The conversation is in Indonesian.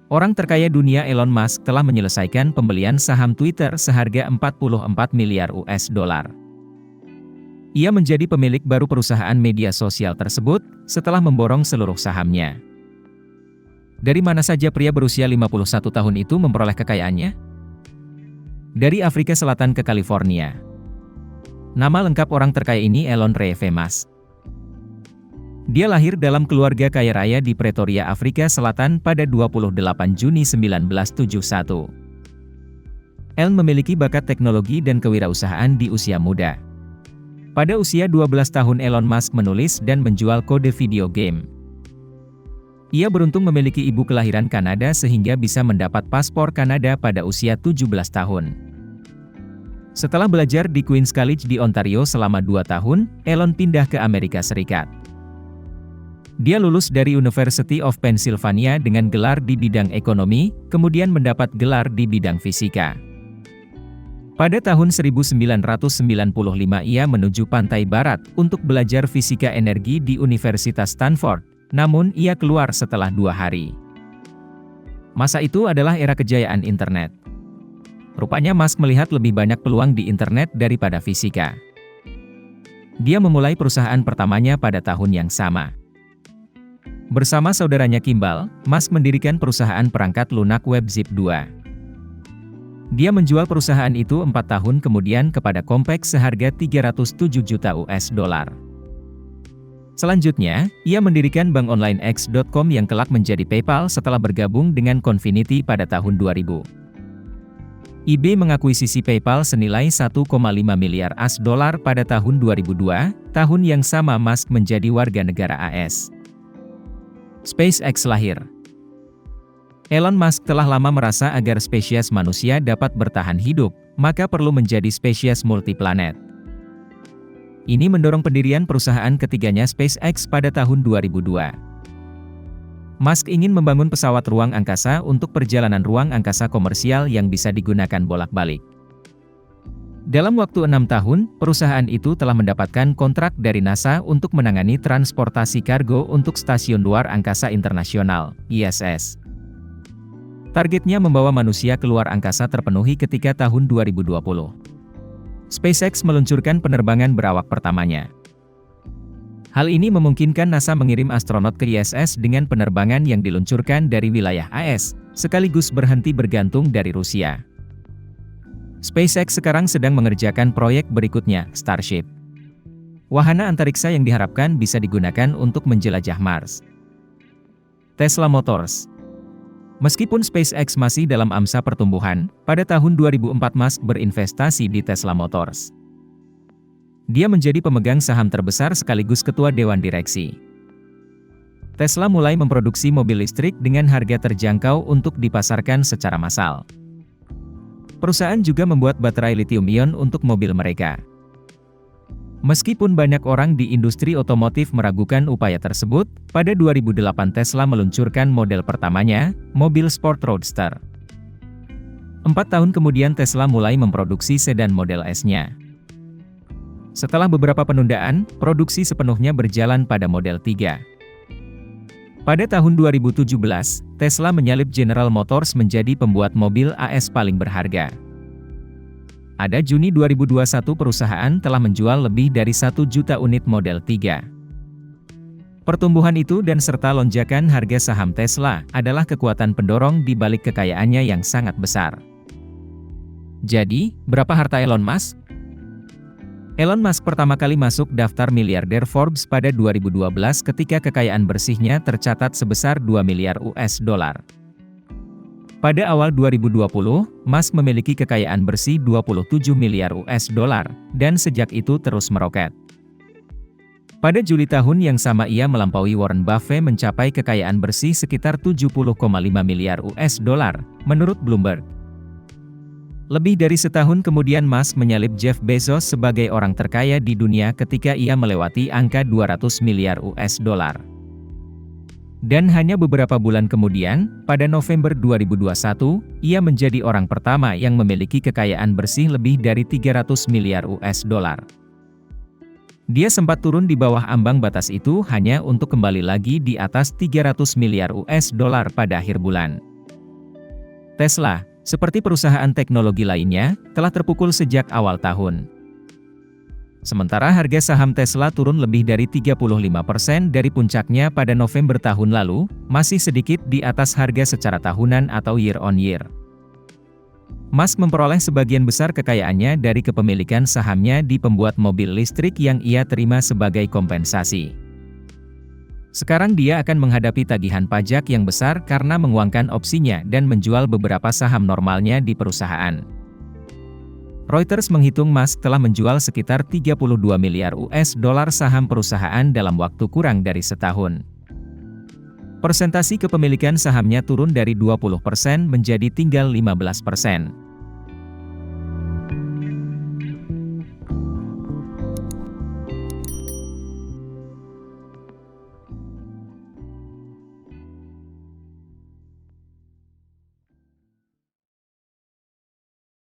Orang terkaya dunia Elon Musk telah menyelesaikan pembelian saham Twitter seharga 44 miliar US dollar. Ia menjadi pemilik baru perusahaan media sosial tersebut, setelah memborong seluruh sahamnya. Dari mana saja pria berusia 51 tahun itu memperoleh kekayaannya? Dari Afrika Selatan ke California. Nama lengkap orang terkaya ini Elon Reeve Musk. Dia lahir dalam keluarga kaya raya di Pretoria, Afrika Selatan pada 28 Juni 1971. Elon memiliki bakat teknologi dan kewirausahaan di usia muda. Pada usia 12 tahun Elon Musk menulis dan menjual kode video game. Ia beruntung memiliki ibu kelahiran Kanada sehingga bisa mendapat paspor Kanada pada usia 17 tahun. Setelah belajar di Queen's College di Ontario selama 2 tahun, Elon pindah ke Amerika Serikat. Dia lulus dari University of Pennsylvania dengan gelar di bidang ekonomi, kemudian mendapat gelar di bidang fisika. Pada tahun 1995 ia menuju pantai barat untuk belajar fisika energi di Universitas Stanford, namun ia keluar setelah 2 hari. Masa itu adalah era kejayaan internet. Rupanya Musk melihat lebih banyak peluang di internet daripada fisika. Dia memulai perusahaan pertamanya pada tahun yang sama. Bersama saudaranya Kimball, Musk mendirikan perusahaan perangkat lunak web Zip2. Dia menjual perusahaan itu 4 tahun kemudian kepada Compaq seharga 307 juta US dollar. Selanjutnya, ia mendirikan bank online X.com yang kelak menjadi PayPal setelah bergabung dengan Confinity pada tahun 2000. eBay mengakuisisi PayPal senilai 1,5 miliar US dollar pada tahun 2002, tahun yang sama Musk menjadi warga negara AS. SpaceX lahir. Elon Musk telah lama merasa agar spesies manusia dapat bertahan hidup, maka perlu menjadi spesies multiplanet. Ini mendorong pendirian perusahaan ketiganya SpaceX pada tahun 2002. Musk ingin membangun pesawat ruang angkasa untuk perjalanan ruang angkasa komersial yang bisa digunakan bolak-balik. Dalam waktu 6 tahun, perusahaan itu telah mendapatkan kontrak dari NASA untuk menangani transportasi kargo untuk Stasiun Luar Angkasa Internasional, ISS. Targetnya membawa manusia keluar angkasa terpenuhi ketika tahun 2020. SpaceX meluncurkan penerbangan berawak pertamanya. Hal ini memungkinkan NASA mengirim astronot ke ISS dengan penerbangan yang diluncurkan dari wilayah AS, sekaligus berhenti bergantung dari Rusia. SpaceX sekarang sedang mengerjakan proyek berikutnya, Starship. Wahana antariksa yang diharapkan bisa digunakan untuk menjelajah Mars. Tesla Motors. Meskipun SpaceX masih dalam amsa pertumbuhan, pada tahun 2004 Musk berinvestasi di Tesla Motors. Dia menjadi pemegang saham terbesar sekaligus ketua dewan direksi. Tesla mulai memproduksi mobil listrik dengan harga terjangkau untuk dipasarkan secara massal. Perusahaan juga membuat baterai lithium-ion untuk mobil mereka. Meskipun banyak orang di industri otomotif meragukan upaya tersebut, pada 2008 Tesla meluncurkan model pertamanya, mobil sport roadster. 4 tahun kemudian Tesla mulai memproduksi sedan model S-nya. Setelah beberapa penundaan, produksi sepenuhnya berjalan pada model 3. Pada tahun 2017, Tesla menyalip General Motors menjadi pembuat mobil AS paling berharga. Pada Juni 2021 perusahaan telah menjual lebih dari 1 juta unit model 3. Pertumbuhan itu dan serta lonjakan harga saham Tesla adalah kekuatan pendorong di balik kekayaannya yang sangat besar. Jadi, berapa harta Elon Musk? Elon Musk pertama kali masuk daftar miliarder Forbes pada 2012 ketika kekayaan bersihnya tercatat sebesar 2 miliar US dollar. Pada awal 2020, Musk memiliki kekayaan bersih 27 miliar US dollar, dan sejak itu terus meroket. Pada Juli tahun yang sama ia melampaui Warren Buffett mencapai kekayaan bersih sekitar 70,5 miliar US dollar, menurut Bloomberg. Lebih dari setahun kemudian Musk menyalip Jeff Bezos sebagai orang terkaya di dunia ketika ia melewati angka 200 miliar US dollar. Dan hanya beberapa bulan kemudian, pada November 2021, ia menjadi orang pertama yang memiliki kekayaan bersih lebih dari 300 miliar US dollar. Dia sempat turun di bawah ambang batas itu hanya untuk kembali lagi di atas 300 miliar US dollar pada akhir bulan. Tesla, seperti perusahaan teknologi lainnya, telah terpukul sejak awal tahun. Sementara harga saham Tesla turun lebih dari 35% dari puncaknya pada November tahun lalu, masih sedikit di atas harga secara tahunan atau year on year. Musk memperoleh sebagian besar kekayaannya dari kepemilikan sahamnya di pembuat mobil listrik yang ia terima sebagai kompensasi. Sekarang dia akan menghadapi tagihan pajak yang besar karena menguangkan opsinya dan menjual beberapa saham normalnya di perusahaan. Reuters menghitung Musk telah menjual sekitar 32 miliar US dollar saham perusahaan dalam waktu kurang dari setahun. Persentasi kepemilikan sahamnya turun dari 20% menjadi tinggal 15%.